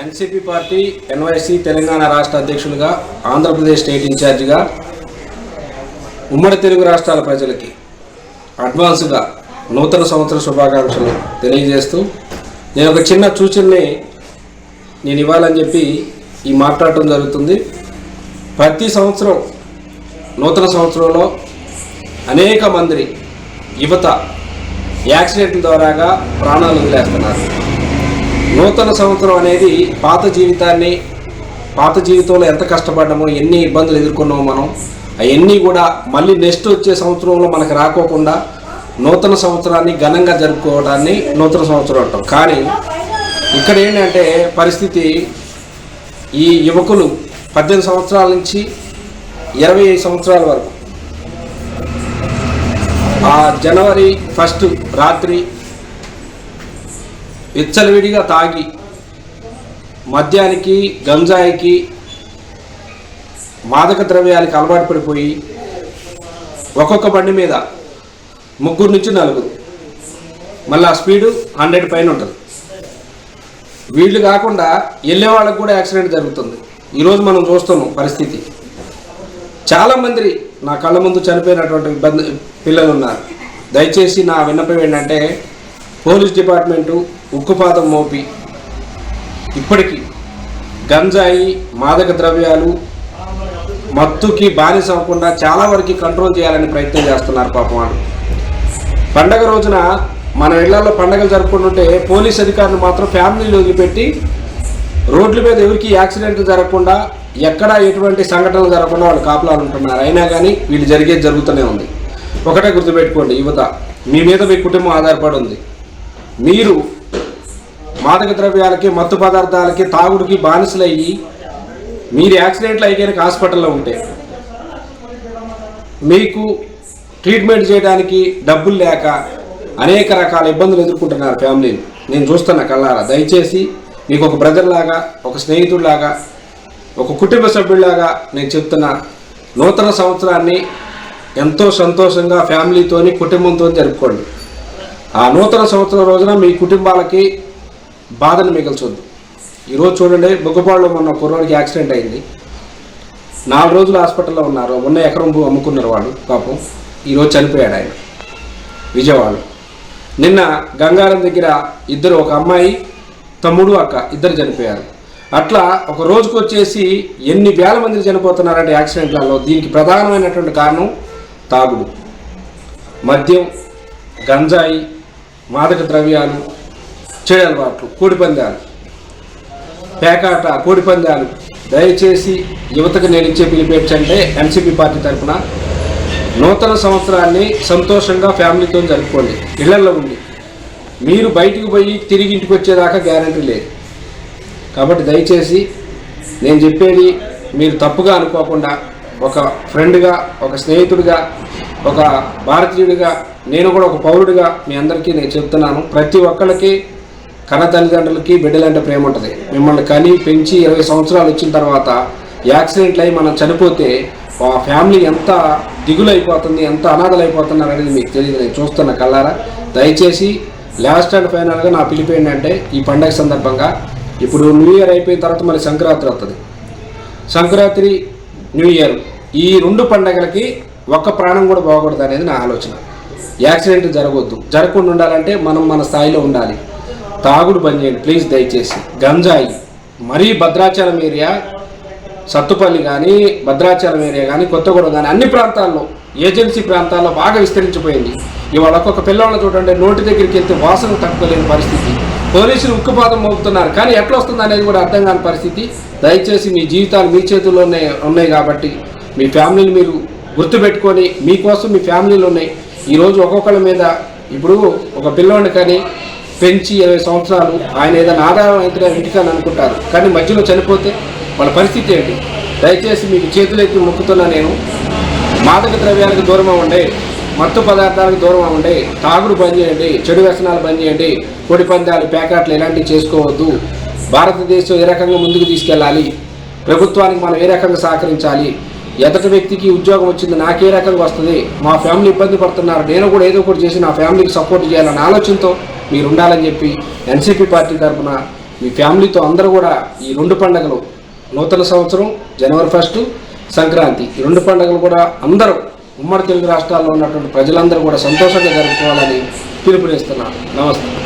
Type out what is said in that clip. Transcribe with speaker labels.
Speaker 1: NCP party NYC Telangana రాష్ట్ర అధ్యక్షులుగా Andhra Pradesh state ఇన్ఛార్జిగా ఉమ్మడి తెలుగు రాష్ట్రాల ప్రజలకి అడ్వాన్స్గా నూతన సంవత్సర శుభాకాంక్షలు తెలియజేస్తూ నేను ఒక చిన్న సూచనని నేను ఇవ్వాలని చెప్పి ఈ మాట్లాడటం జరుగుతుంది. ప్రతి సంవత్సరం నూతన సంవత్సరంలో అనేక మంది యువత యాక్సిడెంట్ల ద్వారాగా ప్రాణాలు వదిలేస్తున్నారు. నూతన సంవత్సరం అనేది పాత జీవితంలో ఎంత కష్టపడ్డామో, ఎన్ని ఇబ్బందులు ఎదుర్కొన్నామో మనం అవన్నీ కూడా మళ్ళీ నెక్స్ట్ వచ్చే సంవత్సరంలో మనకు రాకోకుండా నూతన సంవత్సరాన్ని ఘనంగా జరుపుకోవడాన్ని నూతన సంవత్సరం అంటాం. కానీ ఇక్కడ ఏంటంటే పరిస్థితి, ఈ యువకులు 18 సంవత్సరాల నుంచి 25 సంవత్సరాల వరకు ఆ జనవరి 1 రాత్రి విచ్చలవిడిగా తాగి మద్యానికి, గంజాయికి, మాదక ద్రవ్యాలకి అలవాటు పడిపోయి ఒక్కొక్క బండి మీద 3 నుంచి 4, మళ్ళీ ఆ స్పీడు 100 పైన ఉంటుంది. వీళ్ళు కాకుండా వెళ్ళే వాళ్ళకు కూడా యాక్సిడెంట్ జరుగుతుంది. ఈరోజు మనం చూస్తున్నాం పరిస్థితి. చాలామంది నా కళ్ళ ముందు చనిపోయినటువంటి పిల్లలు ఉన్నారు. దయచేసి నా విన్నపం ఏంటంటే, పోలీస్ డిపార్ట్మెంటు ఉక్కుపాదం మోపి ఇప్పటికీ గంజాయి, మాదక ద్రవ్యాలు, మత్తుకి బానిస అవ్వకుండా చాలా వరకు కంట్రోల్ చేయాలని ప్రయత్నం చేస్తున్నారు పాపం వాళ్ళు. పండగ రోజున మన ఇళ్లలో పండగలు జరుపుకుంటుంటే పోలీస్ అధికారులు మాత్రం ఫ్యామిలీలు వదిలిపెట్టి రోడ్ల మీద ఎవరికి యాక్సిడెంట్ జరగకుండా, ఎక్కడ ఎటువంటి సంఘటనలు జరగకుండా వాళ్ళు కాపలాలు ఉంటున్నారు. అయినా కానీ వీళ్ళు జరిగేది జరుగుతూనే ఉంది. ఒకటే గుర్తుపెట్టుకోండి యువత, మీ మీద మీ కుటుంబం ఆధారపడి ఉంది. మీరు మాదక ద్రవ్యాలకి, మత్తు పదార్థాలకి, తాగుడికి బానిసలయ్యి మీరు యాక్సిడెంట్లు అయ్యాక హాస్పిటల్లో ఉంటే మీకు ట్రీట్మెంట్ చేయడానికి డబ్బులు లేక అనేక రకాల ఇబ్బందులు ఎదుర్కొంటున్నారు ఫ్యామిలీలు. నేను చూస్తున్నా కళ్ళారా. దయచేసి మీకు ఒక బ్రదర్ లాగా, ఒక స్నేహితుడిలాగా, ఒక కుటుంబ సభ్యుడిలాగా నేను చెప్తున్నా, నూతన సంవత్సరాన్ని ఎంతో సంతోషంగా ఫ్యామిలీతోని, కుటుంబంతో జరుపుకోండి. ఆ నూతన సంవత్సరం రోజున మీ కుటుంబాలకి బాధను మిగల్చొద్దు. ఈరోజు చూడండి, బొగ్గపాడులో మొన్న కుర్రోడికి యాక్సిడెంట్ అయింది. 4 రోజులు హాస్పిటల్లో ఉన్నారు. ఉన్న ఎకరం భూ అమ్ముకున్నారు వాళ్ళు పాపం. ఈరోజు చనిపోయాడు ఆయన విజయవాడలో. నిన్న గంగారం దగ్గర ఇద్దరు, ఒక అమ్మాయి, తమ్ముడు, అక్క, ఇద్దరు చనిపోయారు. అట్లా ఒక రోజుకు వచ్చేసి ఎన్ని వేల మంది చనిపోతున్నారంటే యాక్సిడెంట్లలో. దీనికి ప్రధానమైనటువంటి కారణం తాగుడు, మద్యం, గంజాయి, మాదక ద్రవ్యాలు, చెడు అలవాట్లు, కోడిపందాలు, పేకాట, కోడిపందాలు. దయచేసి యువతకు నేను ఇచ్చే పిలిపేటంటే, ఎన్సీపీ పార్టీ తరఫున నూతన సంవత్సరాన్ని సంతోషంగా ఫ్యామిలీతో జరుపుకోండి. ఇళ్లలో ఉండి మీరు బయటికి పోయి తిరిగి ఇంటికి వచ్చేదాకా గ్యారంటీ లేదు. కాబట్టి దయచేసి నేను చెప్పేది మీరు తప్పుగా అనుకోకుండా, ఒక ఫ్రెండ్గా, ఒక స్నేహితుడిగా, ఒక భారతీయుడిగా, నేను కూడా ఒక పౌరుడిగా మీ అందరికీ నేను చెప్తున్నాను. ప్రతి ఒక్కళ్ళకి కన్న తల్లిదండ్రులకి బిడ్డలంటే ప్రేమ ఉంటుంది. మిమ్మల్ని కని పెంచి 20 సంవత్సరాలు వచ్చిన తర్వాత యాక్సిడెంట్లు అయి మనం చనిపోతే ఆ ఫ్యామిలీ ఎంత దిగులు అయిపోతుంది, ఎంత అనాథలు అయిపోతున్నారు అనేది మీకు తెలియదు. నేను చూస్తున్న కళ్ళారా. దయచేసి లాస్ట్ అండ్ ఫైనల్గా నా పిలుపు ఏంటంటే, ఈ పండగ సందర్భంగా ఇప్పుడు న్యూ ఇయర్ అయిపోయిన తర్వాత మళ్ళీ సంక్రాంతి వస్తుంది. సంక్రాంతి, న్యూ ఇయర్, ఈ 2 పండగలకి ఒక్క ప్రాణం కూడా బాగకూడదు అనేది నా ఆలోచన. యాక్సిడెంట్ జరగకుండా ఉండాలంటే మనం మన స్థాయిలో ఉండాలి. తాగుడు బంద్ చేయండి ప్లీజ్ దయచేసి. గంజాయి మరీ భద్రాచలం ఏరియా, సత్తుపల్లి కానీ, భద్రాచలం ఏరియా కానీ, కొత్తగూడెం కానీ, అన్ని ప్రాంతాల్లో, ఏజెన్సీ ప్రాంతాల్లో బాగా విస్తరించిపోయింది. ఇవాళ ఒక్కొక్క పిల్లవాళ్ళని చూడండి, నోటి దగ్గరికి వెళ్తే వాసన తట్టుకోలేని పరిస్థితి. పోలీసులు ఉక్కుపాదం మోపుతున్నారు, కానీ ఎట్లా వస్తుంది అనేది కూడా అర్థం కాని పరిస్థితి. దయచేసి మీ జీవితాలు మీ చేతుల్లోనే ఉన్నాయి కాబట్టి మీ ఫ్యామిలీని మీరు గుర్తుపెట్టుకొని, మీకోసం మీ ఫ్యామిలీలు ఉన్నాయి. ఈరోజు ఒక్కొక్కళ్ళ మీద, ఇప్పుడు ఒక పిల్లవాడిని కానీ పెంచి 20 సంవత్సరాలు ఆయన ఏదైనా ఆదాయం అయితే ఇంటికని అనుకుంటారు, కానీ మధ్యలో చనిపోతే వాళ్ళ పరిస్థితి ఏంటి? దయచేసి మీకు చేతులెత్తి మొక్కుతున్నా నేను, మాదక ద్రవ్యాలకు దూరం అవ్వండి, మత్తు పదార్థాలకు దూరం అవ్వండి, తాగుడు బంద్ చేయండి, చెడు వ్యసనాలు బంద్ చేయండి, కోడిపందాలు, పేకాట్లు ఇలాంటివి చేసుకోవద్దు. భారతదేశం ఏ రకంగా ముందుకు తీసుకెళ్ళాలి, ప్రభుత్వానికి మనం ఏ రకంగా సహకరించాలి, ఎదటి వ్యక్తికి ఉద్యోగం వచ్చింది నాకే రకంగా వస్తుంది, మా ఫ్యామిలీ ఇబ్బంది పడుతున్నారు, నేను కూడా ఏదో ఒకటి చేసి నా ఫ్యామిలీకి సపోర్ట్ చేయాలన్న ఆలోచనతో మీరు ఉండాలని చెప్పి ఎన్సీపీ పార్టీ తరఫున మీ ఫ్యామిలీతో అందరూ కూడా ఈ 2 పండుగలు, నూతన సంవత్సరం జనవరి 1, సంక్రాంతి, ఈ 2 పండుగలు కూడా అందరూ ఉమ్మడి తెలుగు రాష్ట్రాల్లో ఉన్నటువంటి ప్రజలందరూ కూడా సంతోషంగా జరుపుకోవాలని పిలుపునిస్తున్నారు. నమస్తే.